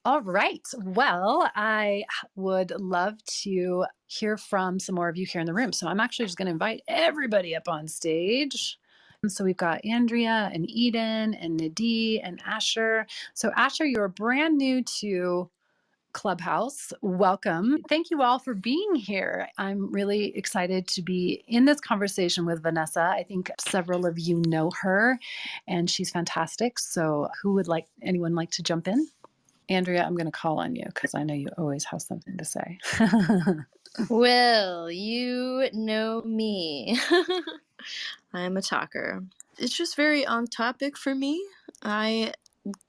All right. Well, I would love to hear from some more of you here in the room. So I'm actually just going to invite everybody up on stage. And so we've got Andrea and Eden and Nadie and Asher. So Asher, you're brand new to Clubhouse. Welcome. Thank you all for being here. I'm really excited to be in this conversation with Vanessa. I think several of you know her and she's fantastic. So who would anyone like to jump in? Andrea, I'm going to call on you because I know you always have something to say. Well, you know me. I'm a talker. It's just very on topic for me. I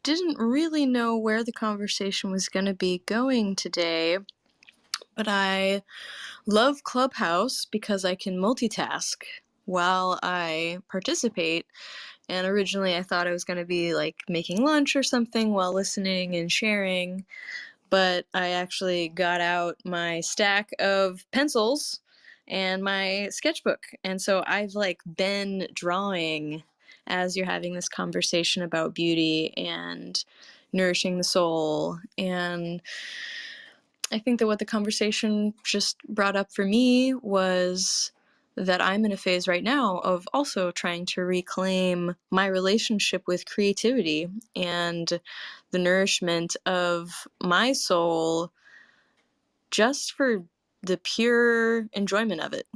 didn't really know where the conversation was going to be going today, but I love Clubhouse because I can multitask while I participate. And originally I thought I was going to be like making lunch or something while listening and sharing, but I actually got out my stack of pencils and my sketchbook. And so I've like been drawing as you're having this conversation about beauty and nourishing the soul. And I think that what the conversation just brought up for me was that I'm in a phase right now of also trying to reclaim my relationship with creativity and the nourishment of my soul just for the pure enjoyment of it.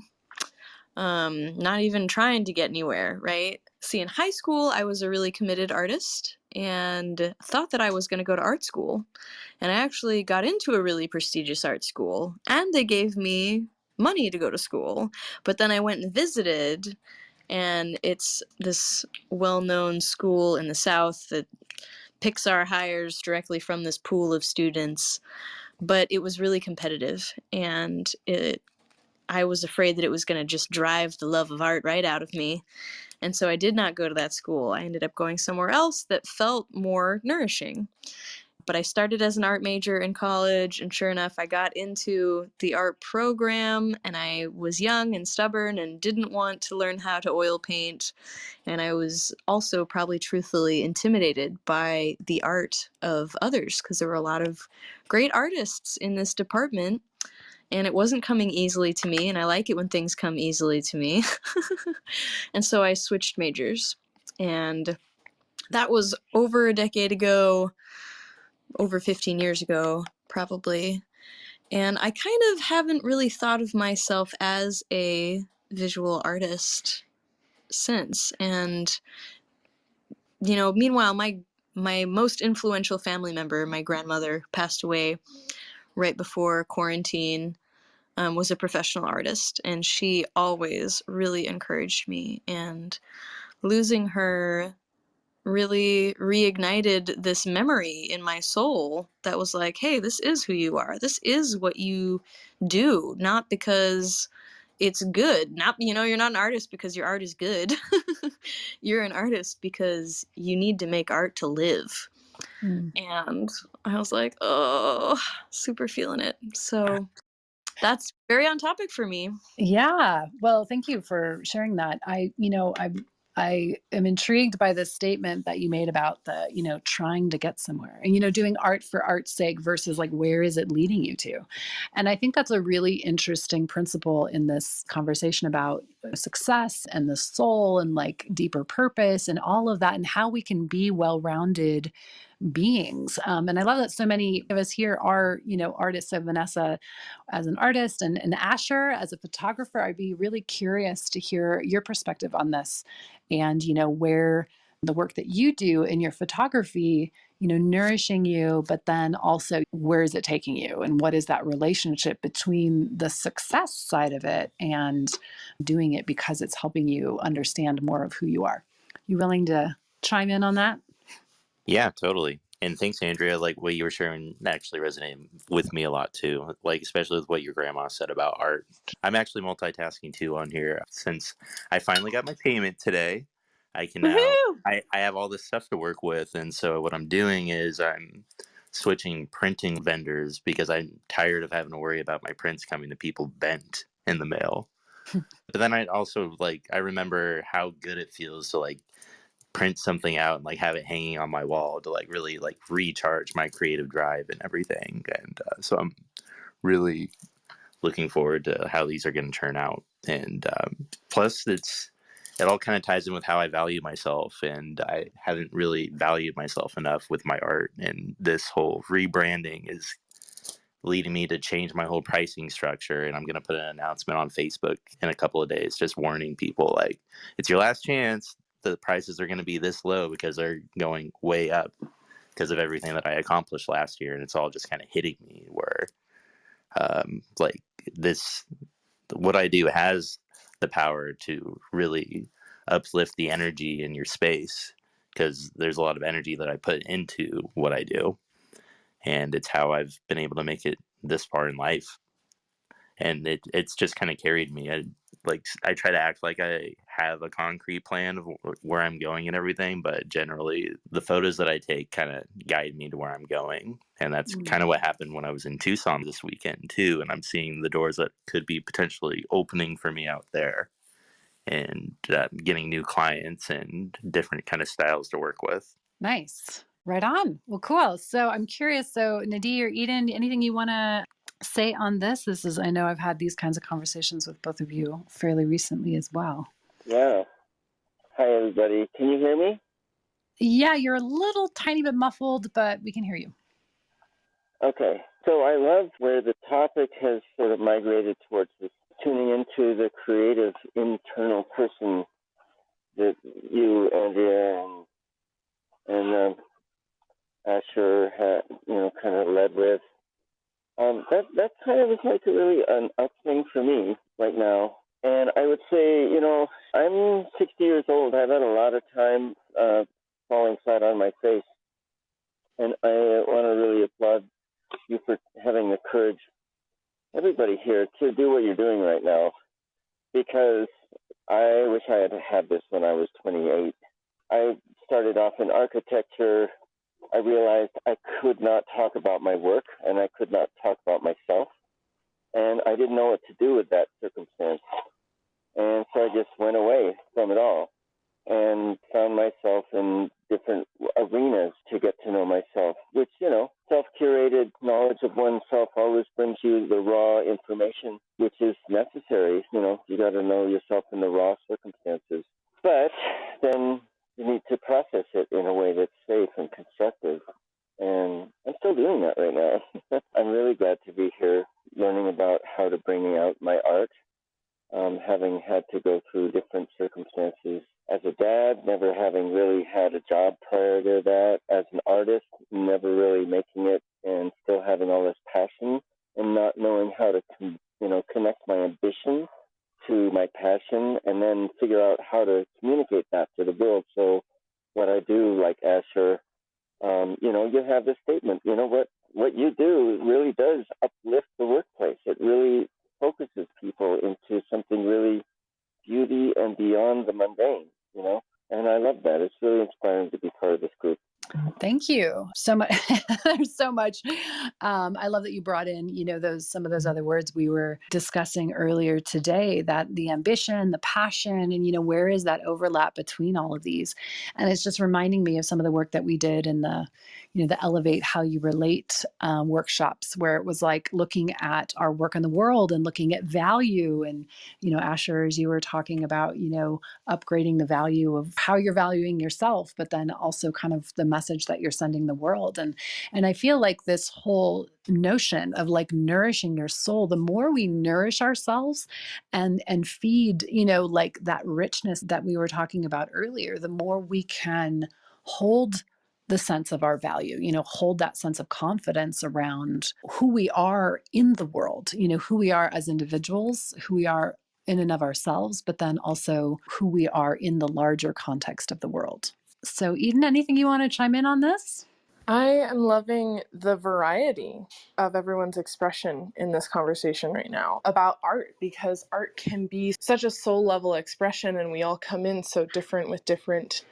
Not even trying to get anywhere, right? See, in high school, I was a really committed artist and thought that I was going to go to art school. And I actually got into a really prestigious art school, and they gave me money to go to school. But then I went and visited, and it's this well-known school in the South that Pixar hires directly from this pool of students. But it was really competitive, and I was afraid that it was going to just drive the love of art right out of me. And so I did not go to that school. I ended up going somewhere else that felt more nourishing. But I started as an art major in college, and sure enough, I got into the art program, and I was young and stubborn and didn't want to learn how to oil paint. And I was also probably truthfully intimidated by the art of others because there were a lot of great artists in this department, and it wasn't coming easily to me, and I like it when things come easily to me. And so I switched majors, and that was over a decade ago, over 15 years ago, probably. And I kind of haven't really thought of myself as a visual artist since. And, you know, meanwhile, my most influential family member, my grandmother, passed away right before quarantine. Was a professional artist, and she always really encouraged me. And losing her really reignited this memory in my soul that was like, hey, this is who you are. This is what you do, not because it's good. Not, you know, you're not an artist because your art is good. You're an artist because you need to make art to live. Mm. And I was like, oh, super feeling it. So that's very on topic for me. Yeah. Well, thank you for sharing that. I am intrigued by this statement that you made about trying to get somewhere and, doing art for art's sake versus like, where is it leading you to? And I think that's a really interesting principle in this conversation about success and the soul and like deeper purpose and all of that and how we can be well-rounded beings. And I love that so many of us here are, artists. So Vanessa as an artist and Asher as a photographer, I'd be really curious to hear your perspective on this and, where the work that you do in your photography, nourishing you, but then also where is it taking you and what is that relationship between the success side of it and doing it because it's helping you understand more of who you are. You willing to chime in on that? Yeah, totally. And thanks, Andrea. Like what you were sharing actually resonated with me a lot too. Like especially with what your grandma said about art. I'm actually multitasking too on here since I finally got my payment today. I can now Woohoo! I have all this stuff to work with, and so what I'm doing is I'm switching printing vendors because I'm tired of having to worry about my prints coming to people bent in the mail. But then I also I remember how good it feels to like print something out and like have it hanging on my wall to like really like recharge my creative drive and everything. And so I'm really looking forward to how these are going to turn out. And plus, it all kind of ties in with how I value myself, and I haven't really valued myself enough with my art. And this whole rebranding is leading me to change my whole pricing structure. And I'm going to put an announcement on Facebook in a couple of days, just warning people like, it's your last chance. The prices are going to be this low because they're going way up because of everything that I accomplished last year. And it's all just kind of hitting me where like this, what I do has the power to really uplift the energy in your space, because there's a lot of energy that I put into what I do, and it's how I've been able to make it this far in life. And it's just kind of carried me. I try to act like I have a concrete plan of where I'm going and everything, but generally the photos that I take kind of guide me to where I'm going. And that's kind of what happened when I was in Tucson this weekend too. And I'm seeing the doors that could be potentially opening for me out there, and getting new clients and different kind of styles to work with. Nice. Right on. Well, cool. So I'm curious. So Nadir or Eden, anything you want to say on this? I know I've had these kinds of conversations with both of you fairly recently as well. Yeah. Hi, everybody. Can you hear me? Yeah, you're a little tiny bit muffled, but we can hear you. Okay. So I love where the topic has sort of migrated towards this tuning into the creative internal person that you, Andrea, and Asher had, kind of led with. That kind of is like really an up thing for me right now. And I would say, I'm 60 years old. I've had a lot of time falling flat on my face. And I want to really applaud you for having the courage, everybody here, to do what you're doing right now. Because I wish I had had this when I was 28. I started off in architecture. I realized I could not talk about my work and I could not talk about myself. And I didn't know what to do with that circumstance. And so I just went away from it all and found myself in different arenas to get to know myself, which, self-curated knowledge of oneself always brings you the raw information, which is necessary. You got to know yourself in the raw circumstances. But then you need to process it in a way that's safe and constructive. And I'm still doing that right now. I'm really glad to be here learning about how to bring out my art, having had to go through different circumstances. As a dad, never having really had a job prior to that. As an artist, never really making it and still having all this passion and not knowing how to, connect my ambition to my passion and then figure out how to communicate that to the world. So what I do, like Asher, you have this statement, what you do really does uplift the workplace. It really focuses people into something really beauty and beyond the mundane, and I love that. It's really inspiring to be part of this group. Thank you so much. There's so much. I love that you brought in, some of those other words we were discussing earlier today, that the ambition, the passion, and, where is that overlap between all of these? And it's just reminding me of some of the work that we did in the Elevate How You Relate workshops, where it was like looking at our work in the world and looking at value. And, Asher, as you were talking about, upgrading the value of how you're valuing yourself, but then also kind of the message that you're sending the world. And I feel like this whole notion of like nourishing your soul, the more we nourish ourselves and feed, like that richness that we were talking about earlier, the more we can hold the sense of our value, hold that sense of confidence around who we are in the world, who we are as individuals, who we are in and of ourselves, but then also who we are in the larger context of the world. So, Eden, anything you want to chime in on this? I am loving the variety of everyone's expression in this conversation right now about art, because art can be such a soul level expression and we all come in so different with different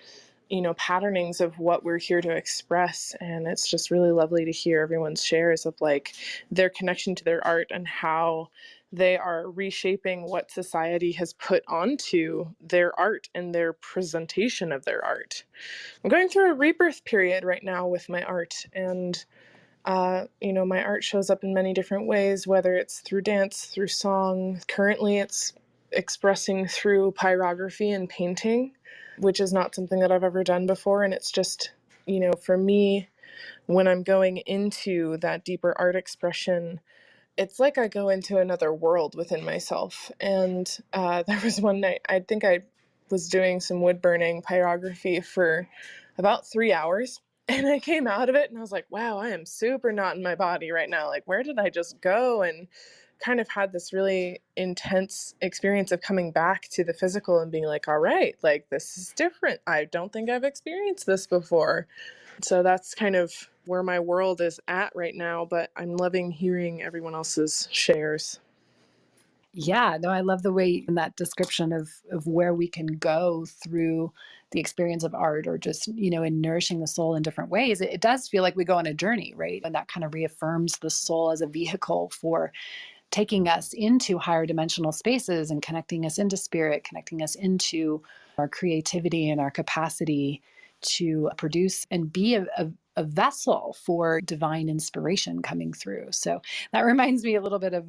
patternings of what we're here to express. And it's just really lovely to hear everyone's shares of like their connection to their art and how They are reshaping what society has put onto their art and their presentation of their art. I'm going through a rebirth period right now with my art, and my art shows up in many different ways, whether it's through dance, through song. Currently, it's expressing through pyrography and painting, which is not something that I've ever done before. And it's just, for me, when I'm going into that deeper art expression, it's like I go into another world within myself. And there was one night, I think I was doing some wood burning pyrography for about 3 hours. And I came out of it and I was like, wow, I am super not in my body right now. Like, where did I just go? And kind of had this really intense experience of coming back to the physical and being like, all right, like, this is different. I don't think I've experienced this before. So that's kind of where my world is at right now, but I'm loving hearing everyone else's shares. Yeah, no, I love the way in that description of where we can go through the experience of art, or just, in nourishing the soul in different ways. It does feel like we go on a journey, right? And that kind of reaffirms the soul as a vehicle for taking us into higher dimensional spaces and connecting us into spirit, connecting us into our creativity and our capacity to produce and be a vessel for divine inspiration coming through. So that reminds me a little bit of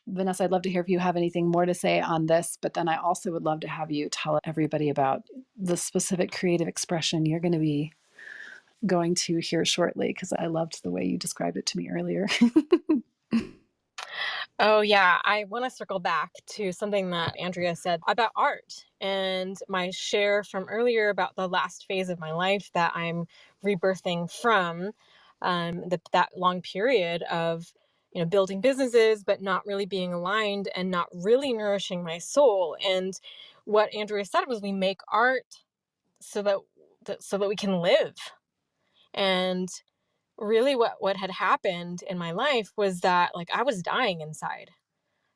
Vanessa. I'd love to hear if you have anything more to say on this, but then I also would love to have you tell everybody about the specific creative expression you're going to be going to here shortly, because I loved the way you described it to me earlier. Oh, yeah. I want to circle back to something that Andrea said about art and my share from earlier about the last phase of my life that I'm rebirthing from, that long period of building businesses, but not really being aligned and not really nourishing my soul. And what Andrea said was, we make art so that we can live. And really what had happened in my life was that, like, I was dying inside.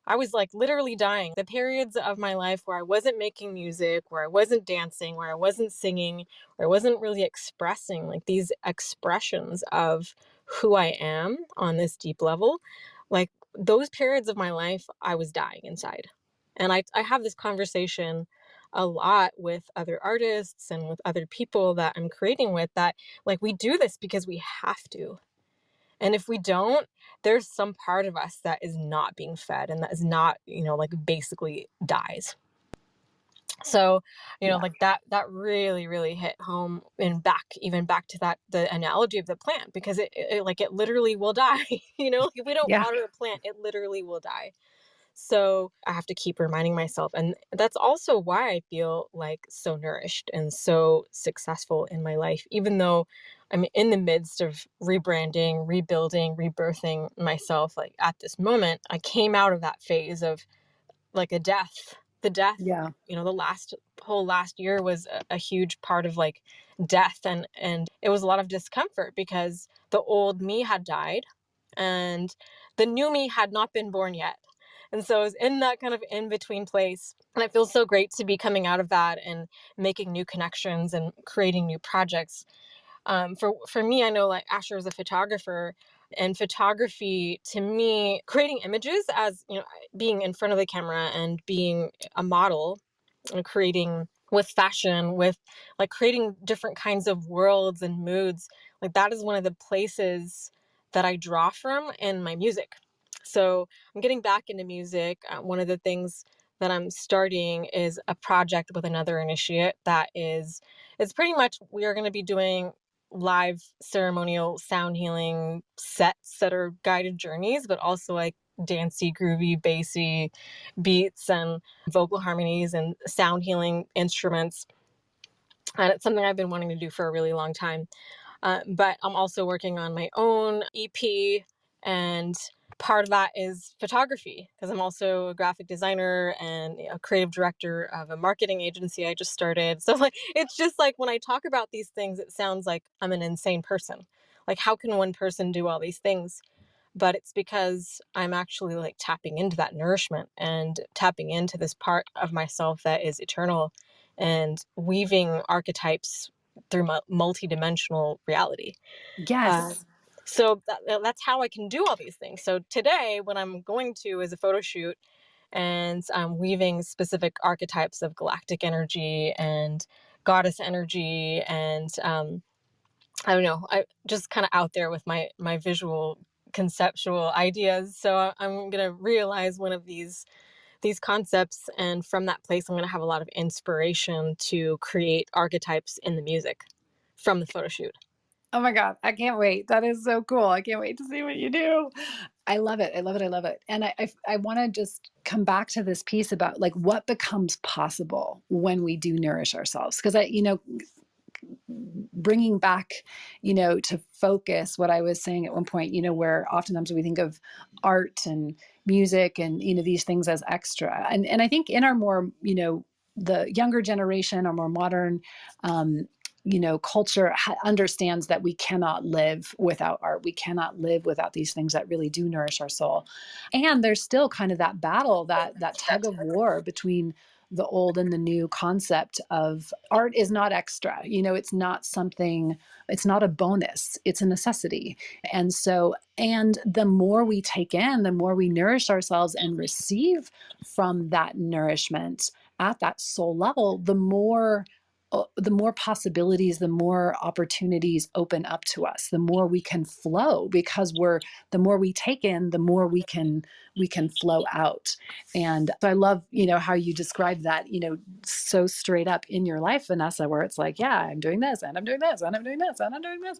I was like literally dying. The periods of my life where I wasn't making music, where I wasn't dancing, where I wasn't singing, where I wasn't really expressing like these expressions of who I am on this deep level, like those periods of my life, I was dying inside. And I have this conversation a lot with other artists and with other people that I'm creating with, that like we do this because we have to. And if we don't, there's some part of us that is not being fed and that is not, like basically dies. So, Yeah. like that really, really hit home, and even back to the analogy of the plant, because it literally will die. If we don't Yeah. water a plant, it literally will die. So I have to keep reminding myself. And that's also why I feel like so nourished and so successful in my life, even though I'm in the midst of rebranding, rebuilding, rebirthing myself. Like at this moment, I came out of that phase of like the death, Yeah. the whole last year was a huge part of like death. And it was a lot of discomfort because the old me had died and the new me had not been born yet. And so I was in that kind of in between place. And it feels so great to be coming out of that and making new connections and creating new projects. For me, I know like Asher is a photographer, and photography to me, creating images as, being in front of the camera and being a model and creating with fashion, with like creating different kinds of worlds and moods, like that is one of the places that I draw from in my music. So I'm getting back into music. One of the things that I'm starting is a project with another initiate that is, it's pretty much, we are going to be doing live ceremonial sound healing sets that are guided journeys, but also like dancey, groovy, bassy beats and vocal harmonies and sound healing instruments. And it's something I've been wanting to do for a really long time. But I'm also working on my own EP, and part of that is photography, because I'm also a graphic designer and a creative director of a marketing agency I just started. So like, it's just like when I talk about these things, it sounds like I'm an insane person. Like, how can one person do all these things? But it's because I'm actually like tapping into that nourishment and tapping into this part of myself that is eternal and weaving archetypes through multi-dimensional reality. Yes. So that's how I can do all these things. So today, what I'm going to is a photo shoot, and I'm weaving specific archetypes of galactic energy and goddess energy, and I don't know, I just kind of out there with my visual conceptual ideas. So I'm gonna realize one of these concepts, and from that place I'm gonna have a lot of inspiration to create archetypes in the music from the photo shoot. Oh my God, I can't wait. That is so cool. I can't wait to see what you do. I love it. I love it. I love it. And I want to just come back to this piece about like what becomes possible when we do nourish ourselves. Because bringing back, to focus what I was saying at one point, where oftentimes we think of art and music and, these things as extra. And I think in our more, the younger generation or more modern, culture understands that we cannot live without art. We cannot live without these things that really do nourish our soul. And there's still kind of that battle, that tug of war between the old and the new concept of art is not extra. It's not something, it's not a bonus, it's a necessity. And the more we take in, the more we nourish ourselves and receive from that nourishment at that soul level, the more possibilities, the more opportunities open up to us, the more we can flow, because the more we take in, the more we can flow out. And so I love, how you describe that, so straight up in your life, Vanessa, where it's like, yeah, I'm doing this and I'm doing this and I'm doing this and I'm doing this.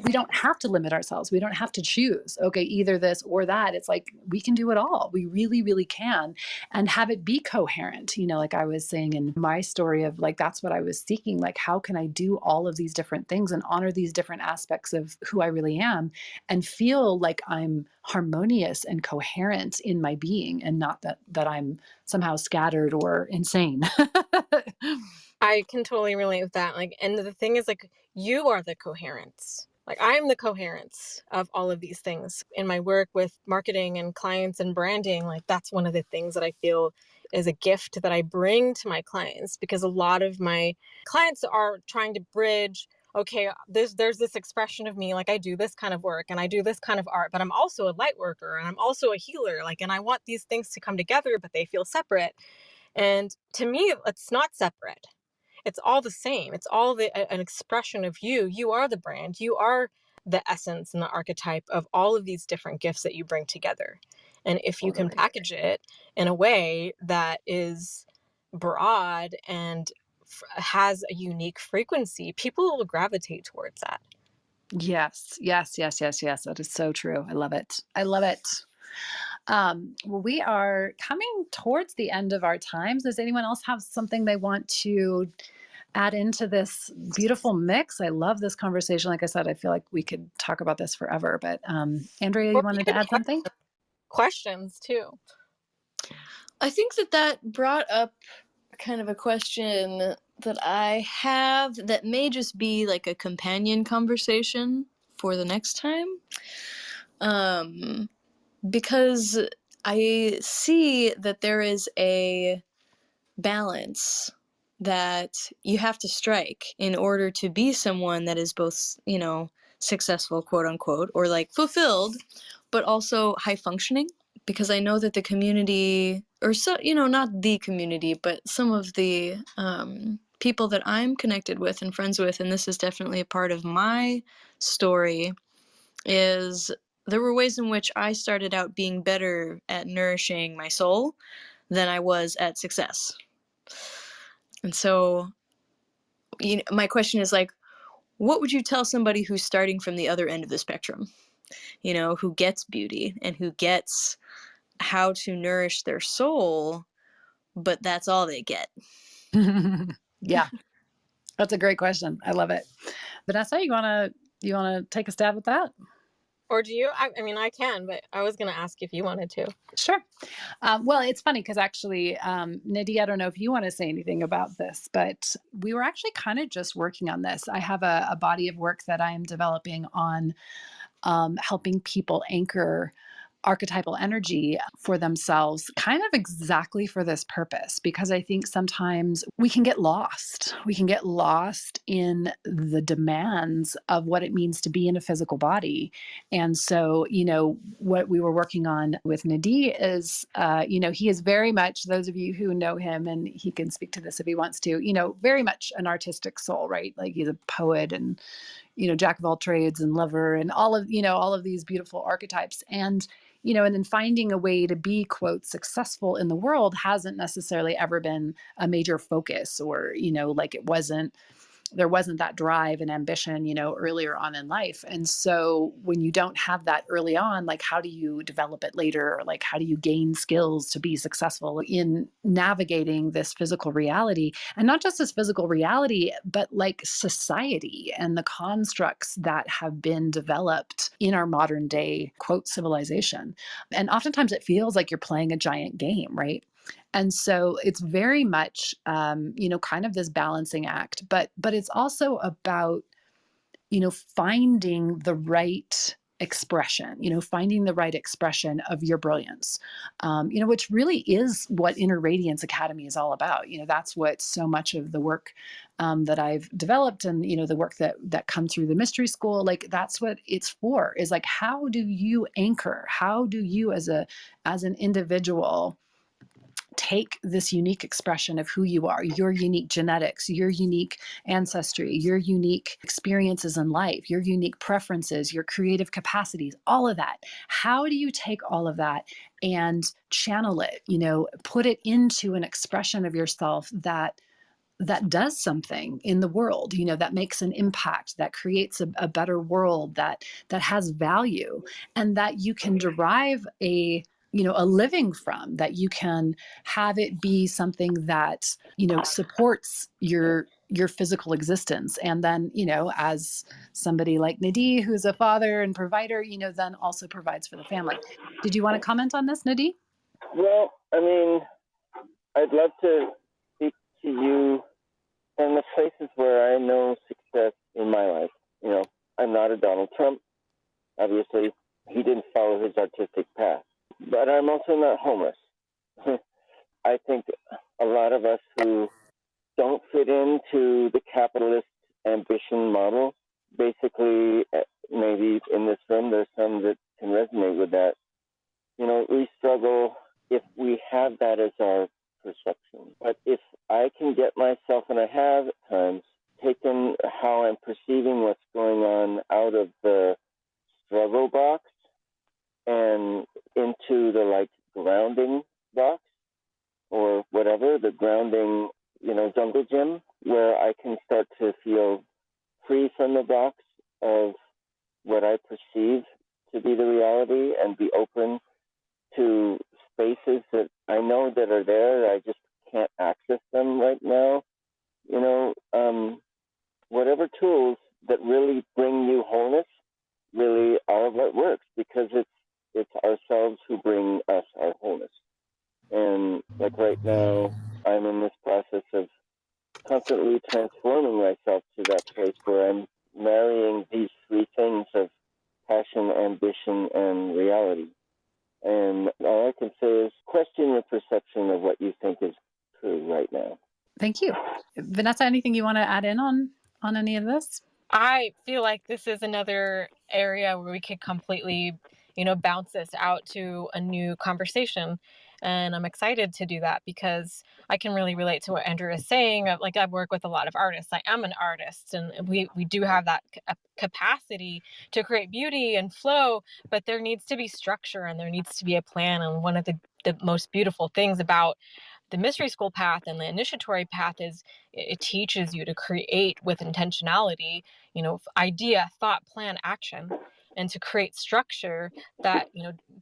We don't have to limit ourselves. We don't have to choose, okay, either this or that. It's like, we can do it all. We really, really can, and have it be coherent. Like I was saying in my story of like, that's what I was seeking. Like, how can I do all of these different things and honor these different aspects of who I really am and feel like I'm harmonious and coherent in my being, and not that I'm somehow scattered or insane. I can totally relate with that. Like, and the thing is, like, you are the coherence. Like, I'm the coherence of all of these things in my work with marketing and clients and branding. Like, that's one of the things that I feel is a gift that I bring to my clients, because a lot of my clients are trying to bridge, okay, there's this expression of me, like I do this kind of work and I do this kind of art, but I'm also a light worker and I'm also a healer. Like, and I want these things to come together, but they feel separate. And to me, it's not separate. It's all the same. It's all an expression of you. You are the brand. You are the essence and the archetype of all of these different gifts that you bring together. And if you can Totally. package it in a way that is broad and has a unique frequency, people will gravitate towards that. Yes, yes, yes, yes, yes. That is so true. I love it. I love it. Well, we are coming towards the end of our times. Does anyone else have something they want to add into this beautiful mix? I love this conversation. Like I said, I feel like we could talk about this forever. But Andrea, you Or wanted to even add something? questions too. I think that brought up kind of a question that I have that may just be like a companion conversation for the next time. Because I see that there is a balance that you have to strike in order to be someone that is both, successful, quote unquote, or like fulfilled, but also high functioning. Because I know that the community, or so, not the community, but some of the people that I'm connected with and friends with, and this is definitely a part of my story, is there were ways in which I started out being better at nourishing my soul than I was at success. And so, my question is like, what would you tell somebody who's starting from the other end of the spectrum, who gets beauty and who gets how to nourish their soul, but that's all they get? Yeah, that's a great question. I love it. Vanessa, you wanna take a stab at that? Or do you? I mean, I can, but I was going to ask if you wanted to. Sure. Well, it's funny because actually, Nadia, I don't know if you want to say anything about this, but we were actually kind of just working on this. I have a body of work that I am developing on helping people anchor archetypal energy for themselves, kind of exactly for this purpose. Because I think sometimes we can get lost. We can get lost in the demands of what it means to be in a physical body. And so, what we were working on with Nadi is, he is very much, those of you who know him, and he can speak to this if he wants to, very much an artistic soul, right? Like he's a poet and, jack of all trades and lover and all of these beautiful archetypes. And then finding a way to be, quote, successful in the world hasn't necessarily ever been a major focus, or, like there wasn't that drive and ambition, earlier on in life. And so when you don't have that early on, like, how do you develop it later? Or like, how do you gain skills to be successful in navigating this physical reality? And not just this physical reality, but like society and the constructs that have been developed in our modern day, quote, civilization. And oftentimes it feels like you're playing a giant game, right? And so it's very much, kind of this balancing act, but it's also about, finding the right expression, finding the right expression of your brilliance, which really is what Inner Radiance Academy is all about. That's what so much of the work that I've developed, and, the work that comes through the mystery school, like that's what it's for, is like, how do you anchor? How do you as an individual take this unique expression of who you are, your unique genetics, your unique ancestry, your unique experiences in life, your unique preferences, your creative capacities, all of that. How do you take all of that and channel it, put it into an expression of yourself that does something in the world, that makes an impact, that creates a better world, that has value, and that you can derive a living from, that you can have it be something that, supports your physical existence. And then, as somebody like Nadi, who's a father and provider, then also provides for the family. Did you want to comment on this, Nadi? Well, I mean, I'd love to speak to you and the places where I know success in my life. I'm not a Donald Trump. Obviously, he didn't follow his artistic path. But I'm also not homeless. I think a lot of us who don't fit into the capitalist ambition model, basically, maybe in this room, there's some that can resonate with that. We struggle if we have that as our perception. But if I can get myself, and I have at times, taken how I'm perceiving what's going on out of the struggle box and into the grounding box, or whatever, the grounding, jungle gym, where I can start to feel free from the box of what I perceive to be the reality, and be open to spaces that I know that are there. I just can't access them right now. Whatever tools that really bring you wholeness really are what works, because it's ourselves who bring us our wholeness. And like right now, I'm in this process of constantly transforming myself to that place where I'm marrying these three things of passion, ambition, and reality. And all I can say is question your perception of what you think is true right now. Thank you. Vanessa, anything you want to add in on any of this? I feel like this is another area where we could completely, bounce this out to a new conversation. And I'm excited to do that because I can really relate to what Andrew is saying. Like, I work with a lot of artists. I am an artist, and we do have that capacity to create beauty and flow, but there needs to be structure and there needs to be a plan. And one of the most beautiful things about the mystery school path and the initiatory path is it teaches you to create with intentionality, idea, thought, plan, action, and to create structure that,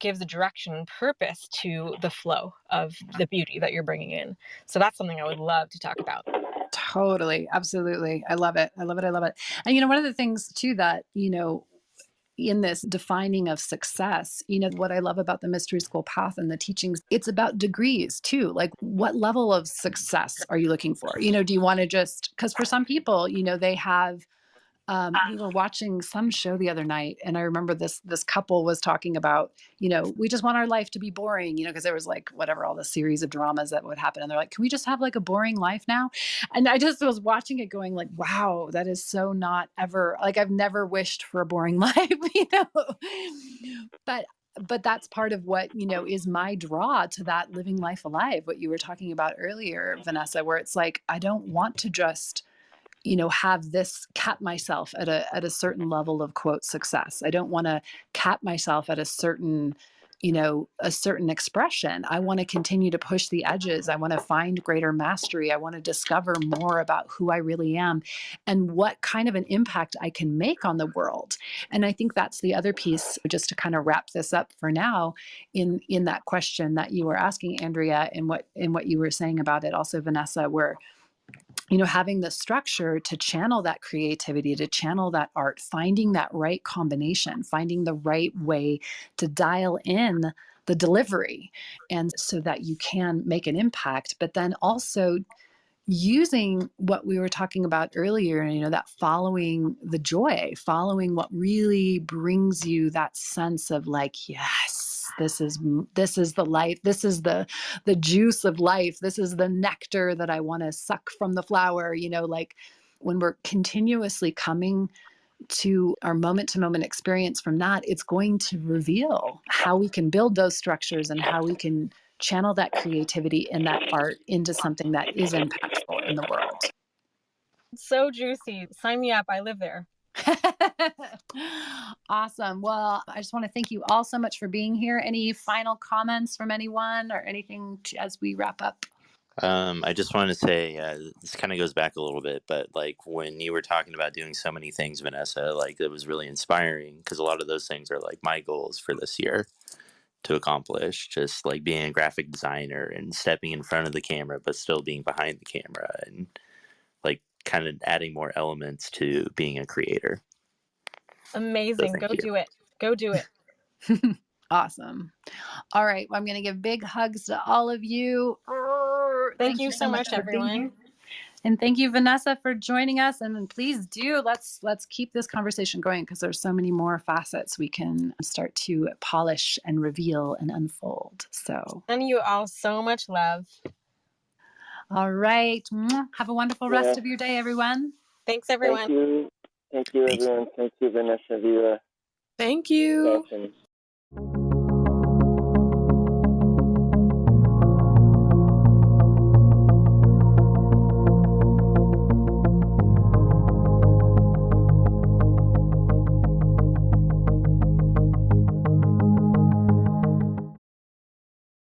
gives a direction and purpose to the flow of the beauty that you're bringing in. So that's something I would love to talk about. Totally. Absolutely. I love it. I love it. I love it. And, one of the things too that, in this defining of success, what I love about the mystery school path and the teachings, it's about degrees too. Like, what level of success are you looking for? Do you want to just, because for some people, they have We were watching some show the other night, and I remember this couple was talking about, we just want our life to be boring, because there was like whatever all the series of dramas that would happen, and they're like, can we just have like a boring life now? And I just was watching it, going like, wow, that is so not ever, like, I've never wished for a boring life, but that's part of what is my draw to that living life alive, what you were talking about earlier, Vanessa, where it's like, I don't want to just have this cap myself at a certain level of quote success. I don't want to cap myself at a certain expression. I want to continue to push the edges. I want to find greater mastery. I want to discover more about who I really am and what kind of an impact I can make on the world. And I think that's the other piece, just to kind of wrap this up for now, in that question that you were asking, Andrea, and what you were saying about it also, Vanessa, where having the structure to channel that creativity, to channel that art, finding that right combination, finding the right way to dial in the delivery, and so that you can make an impact, but then also using what we were talking about earlier, that following the joy, following what really brings you that sense of like, yes, this is the life, this is the juice of life, this is the nectar that I want to suck from the flower, like when we're continuously coming to our moment to moment experience from that, it's going to reveal how we can build those structures and how we can channel that creativity and that art into something that is impactful in the world. So juicy. Sign me up. I live there. Awesome. Well, I just want to thank you all so much for being here. Any final comments from anyone or anything as we wrap up? I just want to say this kind of goes back a little bit, but like when you were talking about doing so many things, Vanessa, like it was really inspiring because a lot of those things are like my goals for this year to accomplish, just like being a graphic designer and stepping in front of the camera, but still being behind the camera and like kind of adding more elements to being a creator. So Amazing. thank Go you. do it. Go do it. Awesome. All right. Well, I'm going to give big hugs to all of you. Thank you so much, for being everyone. here. And thank you, Vanessa, for joining us. And please let's keep this conversation going, because there's so many more facets we can start to polish and reveal and unfold. So, Sending you all so much love. all right. Have a wonderful rest of your day, everyone. Thanks, everyone. Thank you, everyone. Thank you, Vanessa, Vera. Thank you. Awesome.